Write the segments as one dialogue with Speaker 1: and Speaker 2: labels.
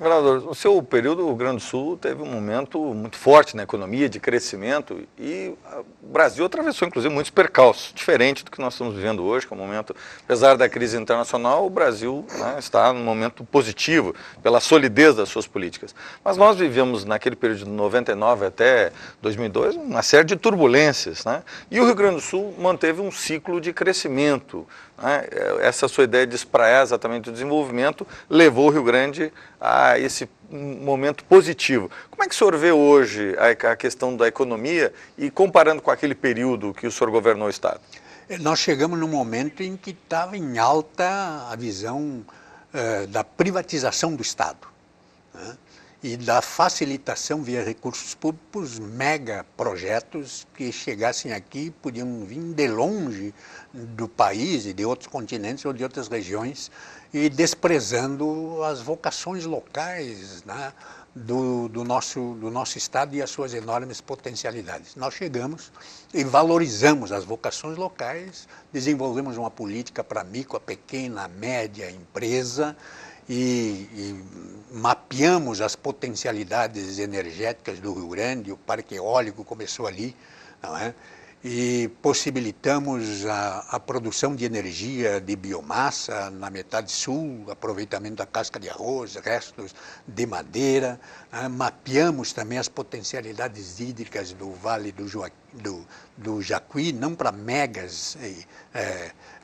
Speaker 1: Governador, no seu período, o Rio Grande do Sul teve um momento muito forte na economia, de crescimento, e o Brasil atravessou, inclusive, muitos percalços, diferente do que nós estamos vivendo hoje, que é um momento, apesar da crise internacional, o Brasil, né, está num momento positivo, pela solidez das suas políticas. Mas nós vivemos, naquele período de 99 até 2002, uma série de turbulências, né? E o Rio Grande do Sul manteve um ciclo de crescimento, né? Essa sua ideia de espraiar exatamente o desenvolvimento levou o Rio Grande a esse momento positivo. Como é que o senhor vê hoje a questão da economia e comparando com aquele período que o senhor governou o Estado?
Speaker 2: Nós chegamos num momento em que estava em alta a visão da privatização do Estado, né? E da facilitação via recursos públicos, mega projetos que chegassem aqui, podiam vir de longe do país e de outros continentes ou de outras regiões, e desprezando as vocações locais, né, do nosso Estado e as suas enormes potencialidades. Nós chegamos e valorizamos as vocações locais, desenvolvemos uma política para a micro, a pequena, a média empresa, e mapeamos as potencialidades energéticas do Rio Grande, o parque eólico começou ali, não é? E possibilitamos a produção de energia de biomassa na metade sul, aproveitamento da casca de arroz, restos de madeira, né? Mapeamos também as potencialidades hídricas do Vale do Jacuí, não para megas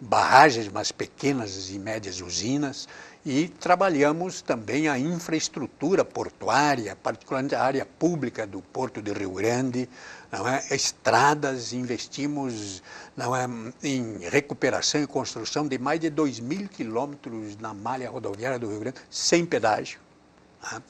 Speaker 2: barragens, mas pequenas e médias usinas, e trabalhamos também a infraestrutura portuária, particularmente a área pública do Porto de Rio Grande, não é? Estradas, investimos, não é, em recuperação e construção de mais de 2.000 quilômetros na malha rodoviária do Rio Grande, sem pedágio. Tá?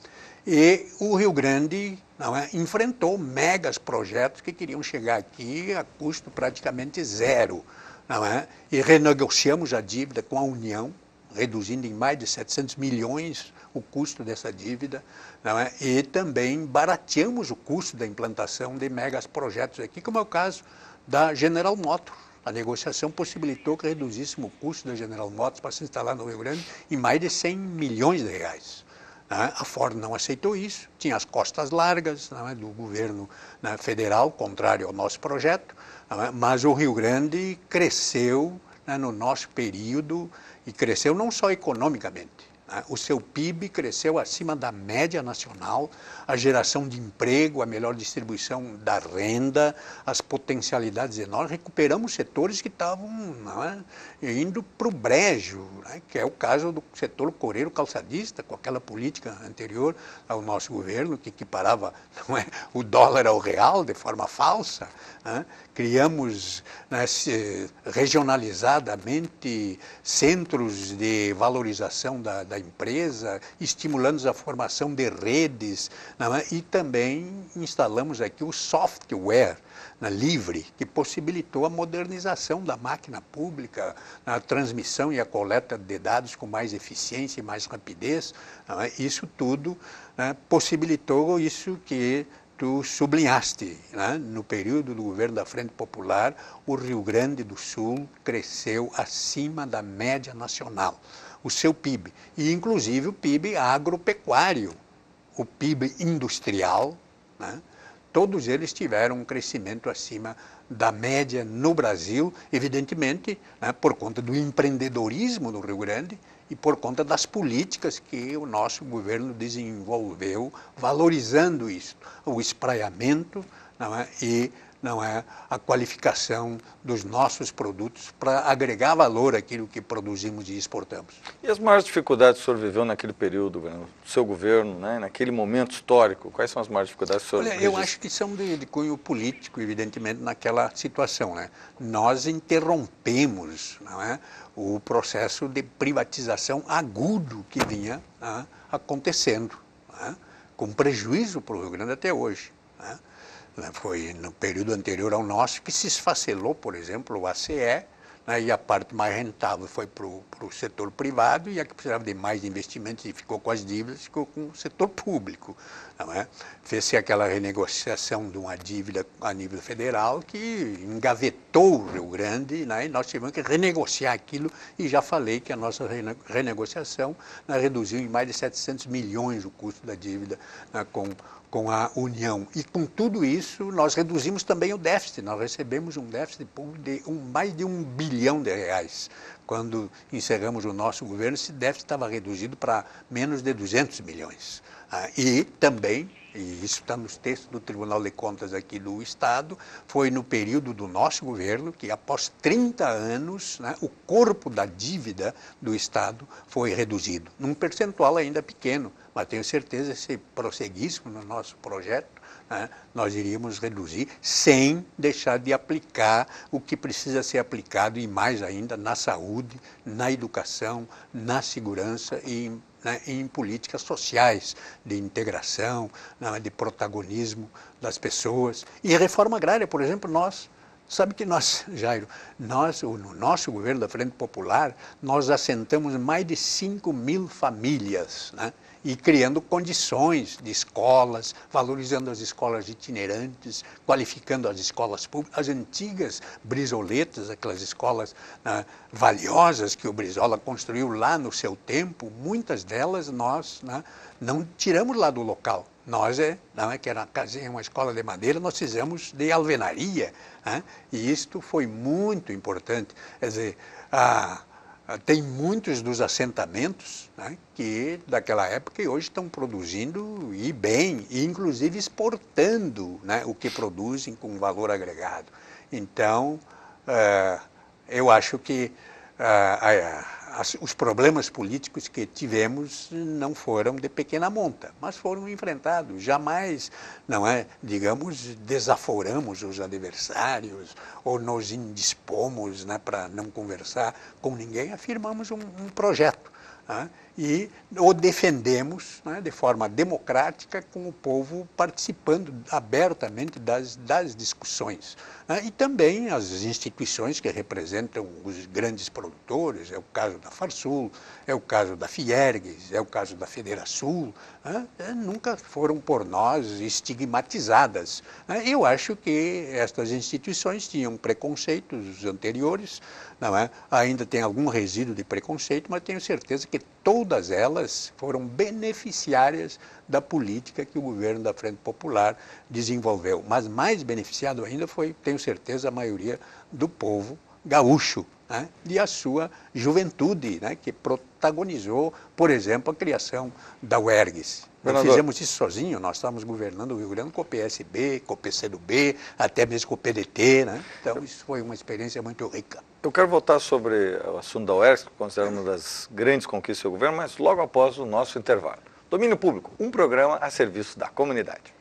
Speaker 2: E o Rio Grande, não é, enfrentou megas projetos que queriam chegar aqui a custo praticamente zero. Não é? E renegociamos a dívida com a União, reduzindo em mais de 700 milhões o custo dessa dívida, não é? E também barateamos o custo da implantação de megas projetos aqui, como é o caso da General Motors. A negociação possibilitou que reduzíssemos o custo da General Motors para se instalar no Rio Grande em mais de 100 milhões de reais. A Ford não aceitou isso, tinha as costas largas, não é, do governo, né, federal, contrário ao nosso projeto, não é, mas o Rio Grande cresceu, né, no nosso período, e cresceu não só economicamente, né, o seu PIB cresceu acima da média nacional, a geração de emprego, a melhor distribuição da renda, as potencialidades enormes. Recuperamos setores que estavam, não é, indo para o brejo, né, que é o caso do setor coreiro calçadista, com aquela política anterior ao nosso governo, que equiparava, não é, o dólar ao real de forma falsa, né. Criamos, né, regionalizadamente centros de valorização da empresa, estimulando a formação de redes, não é? E também instalamos aqui o software, né, livre, que possibilitou a modernização da máquina pública, a transmissão e a coleta de dados com mais eficiência e mais rapidez. Não é? Isso tudo, né, possibilitou isso que tu sublinhaste, né? No período do governo da Frente Popular, o Rio Grande do Sul cresceu acima da média nacional, o seu PIB, e inclusive o PIB agropecuário, o PIB industrial, né? Todos eles tiveram um crescimento acima da média no Brasil, evidentemente, né, por conta do empreendedorismo no Rio Grande, e por conta das políticas que o nosso governo desenvolveu, valorizando isso, o espraiamento, não é, e não é, a qualificação dos nossos produtos para agregar valor àquilo que produzimos e exportamos.
Speaker 1: E as maiores dificuldades que o senhor viveu naquele período, do seu governo, né, naquele momento histórico? Quais são as maiores dificuldades que o senhor
Speaker 2: registra? Eu acho que são de cunho político, evidentemente, naquela situação, né? Nós interrompemos, não é, o processo de privatização agudo que vinha, né, acontecendo, né, com prejuízo para o Rio Grande até hoje, né? Foi no período anterior ao nosso que se esfacelou, por exemplo, o ACE, né, e a parte mais rentável foi para o setor privado, e a que precisava de mais investimentos e ficou com as dívidas, ficou com o setor público. Não é? Fez-se aquela renegociação de uma dívida a nível federal que engavetou o Rio Grande, né, e nós tivemos que renegociar aquilo, e já falei que a nossa renegociação, né, reduziu em mais de 700 milhões o custo da dívida, né, com a União. E com tudo isso, nós reduzimos também o déficit. Nós recebemos um déficit público de mais de R$1 bilhão. Quando encerramos o nosso governo, esse déficit estava reduzido para menos de 200 milhões. E também, e isso está nos textos do Tribunal de Contas aqui do Estado, foi no período do nosso governo que, após 30 anos, né, o corpo da dívida do Estado foi reduzido, num percentual ainda pequeno, mas tenho certeza que se prosseguíssemos no nosso projeto, né, nós iríamos reduzir sem deixar de aplicar o que precisa ser aplicado, e mais ainda na saúde, na educação, na segurança e né, em políticas sociais, de integração, né, de protagonismo das pessoas. E a reforma agrária, por exemplo, sabe que nós, Jairo, no nosso governo da Frente Popular, nós assentamos mais de 5.000 famílias, né? E criando condições de escolas, valorizando as escolas itinerantes, qualificando as escolas públicas, as antigas brisoletas, aquelas escolas valiosas que o Brizola construiu lá no seu tempo, muitas delas nós não tiramos lá do local. Nós, que era uma escola de madeira, nós fizemos de alvenaria, e isto foi muito importante. Quer dizer, tem muitos dos assentamentos, né, que daquela época e hoje estão produzindo e bem, e inclusive exportando, né, o que produzem com valor agregado. Então, eu acho que os problemas políticos que tivemos não foram de pequena monta, mas foram enfrentados. Jamais, digamos, desaforamos os adversários ou nos indispomos, né, para não conversar com ninguém. Afirmamos um projeto, né, e o defendemos, né, de forma democrática, com o povo participando abertamente das discussões. Né, e também as instituições que representam os grandes produtores, é o caso da Farsul, é o caso da Fiergues, é o caso da Federasul, né, nunca foram por nós estigmatizadas. Né. Eu acho que estas instituições tinham preconceitos anteriores, ainda tem algum resíduo de preconceito, mas tenho certeza que todas elas foram beneficiárias da política que o governo da Frente Popular desenvolveu. Mas mais beneficiado ainda foi, tenho certeza, a maioria do povo gaúcho, né, e a sua juventude, né, que protagonizou, por exemplo, a criação da UERGS. Não fizemos isso sozinho, nós estávamos governando o Rio Grande com o PSB, com o PCdoB, até mesmo com o PDT, né? Então isso foi uma experiência muito rica.
Speaker 1: Eu quero voltar sobre o assunto da UERGS, que considero uma das grandes conquistas do governo, mas logo após o nosso intervalo. Domínio Público, um programa a serviço da comunidade.